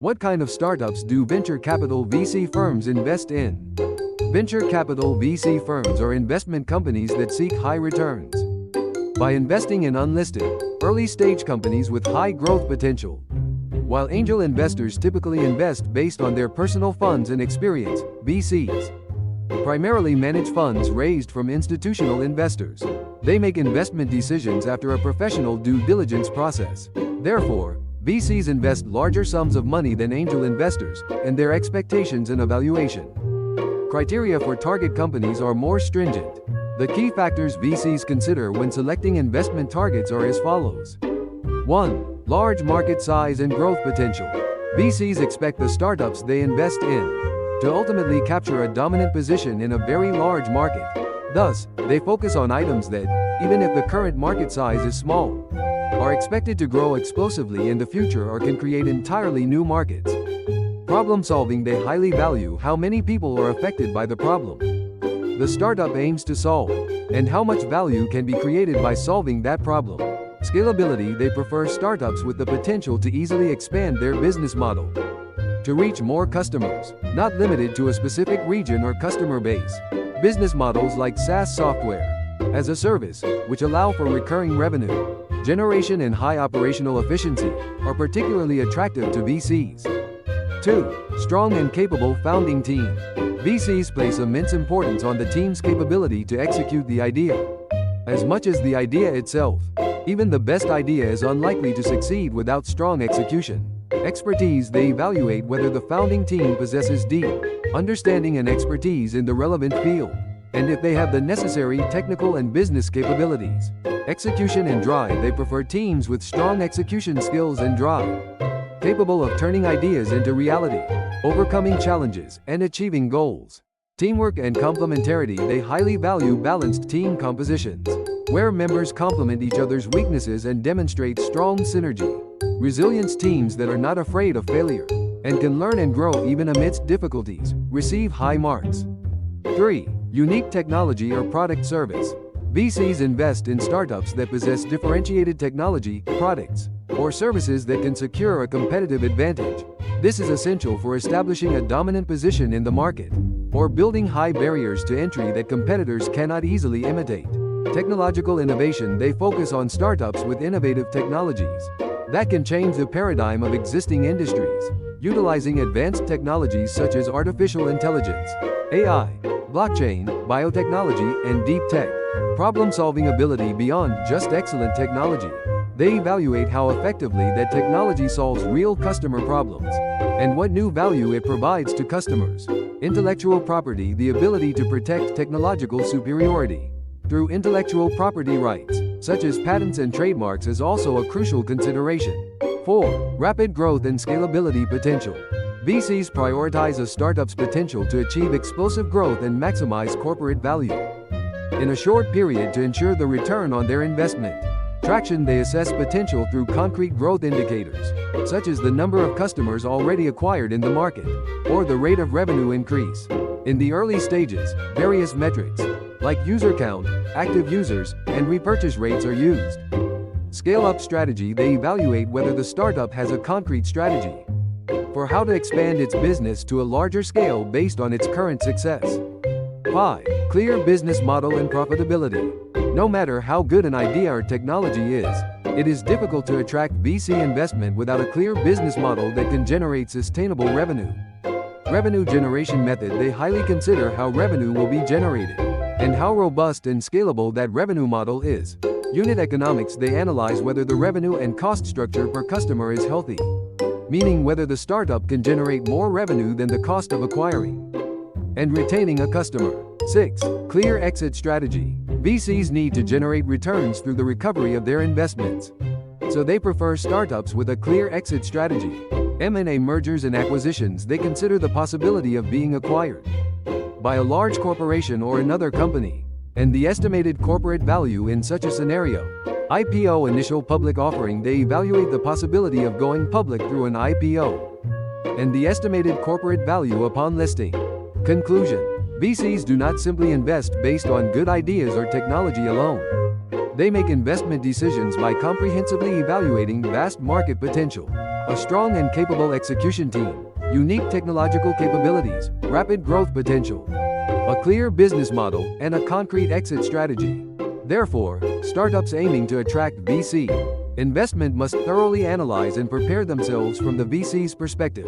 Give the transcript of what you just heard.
What kind of startups do venture capital VC firms invest in? Venture capital VC firms are investment companies that seek high returns by investing in unlisted, early-stage companies with high growth potential. While angel investors typically invest based on their personal funds and experience, VCs primarily manage funds raised from institutional investors. They make investment decisions after a professional due diligence process. Therefore, VCs invest larger sums of money than angel investors, and their expectations and evaluation criteria for target companies are more stringent. The key factors VCs consider when selecting investment targets are as follows. 1. Large market size and growth potential. VCs expect the startups they invest in to ultimately capture a dominant position in a very large market. Thus, they focus on items that, even if the current market size is small, are expected to grow explosively in the future or can create entirely new markets. Problem solving. They highly value how many people are affected by the problem the startup aims to solve, and how much value can be created by solving that problem. Scalability. They prefer startups with the potential to easily expand their business model to reach more customers, not limited to a specific region or customer base. Business models like SaaS software as a service, which allow for recurring revenue generation and high operational efficiency, are particularly attractive to VCs. 2. Strong and capable founding team. VCs place immense importance on the team's capability to execute the idea, as much as the idea itself. Even the best idea is unlikely to succeed without strong execution. Expertise. They evaluate whether the founding team possesses deep understanding and expertise in the relevant field, and if they have the necessary technical and business capabilities. Execution and drive. They prefer teams with strong execution skills and drive, capable of turning ideas into reality, overcoming challenges, and achieving goals. Teamwork and complementarity. They highly value balanced team compositions, where members complement each other's weaknesses and demonstrate strong synergy. Resilience. Teams that are not afraid of failure and can learn and grow even amidst difficulties receive high marks. 3. Unique technology or product service. VCs invest in startups that possess differentiated technology, products, or services that can secure a competitive advantage. This is essential for establishing a dominant position in the market, or building high barriers to entry that competitors cannot easily imitate. Technological innovation. They focus on startups with innovative technologies that can change the paradigm of existing industries, utilizing advanced technologies such as artificial intelligence, AI, blockchain, biotechnology, and deep tech. Problem-solving ability. Beyond just excellent technology, they evaluate how effectively that technology solves real customer problems, and what new value it provides to customers. Intellectual property. The ability to protect technological superiority through intellectual property rights, such as patents and trademarks, is also a crucial consideration. 4. Rapid growth and scalability potential. VCs prioritize a startup's potential to achieve explosive growth and maximize corporate value in a short period to ensure the return on their investment. Traction. They assess potential through concrete growth indicators, such as the number of customers already acquired in the market, or the rate of revenue increase. In the early stages, various metrics, like user count, active users, and repurchase rates are used. Scale-up strategy. They evaluate whether the startup has a concrete strategy for how to expand its business to a larger scale based on its current success. 5. Clear business model and profitability. No matter how good an idea or technology is, it is difficult to attract VC investment without a clear business model that can generate sustainable revenue. Revenue generation method. They highly consider how revenue will be generated and how robust and scalable that revenue model is. Unit economics. They analyze whether the revenue and cost structure per customer is healthy, meaning whether the startup can generate more revenue than the cost of acquiring and retaining a customer. 6. Clear exit strategy. VCs need to generate returns through the recovery of their investments, so they prefer startups with a clear exit strategy. M&A. Mergers and acquisitions. They consider the possibility of being acquired by a large corporation or another company, and the estimated corporate value in such a scenario. IPO. Initial public offering. They evaluate the possibility of going public through an IPO and the estimated corporate value upon listing. Conclusion. VCs do not simply invest based on good ideas or technology alone. They make investment decisions by comprehensively evaluating vast market potential, A strong and capable execution team, unique technological capabilities, rapid growth potential, a clear business model, and a concrete exit strategy. Therefore, startups aiming to attract VC investment must thoroughly analyze and prepare themselves from the VC's perspective.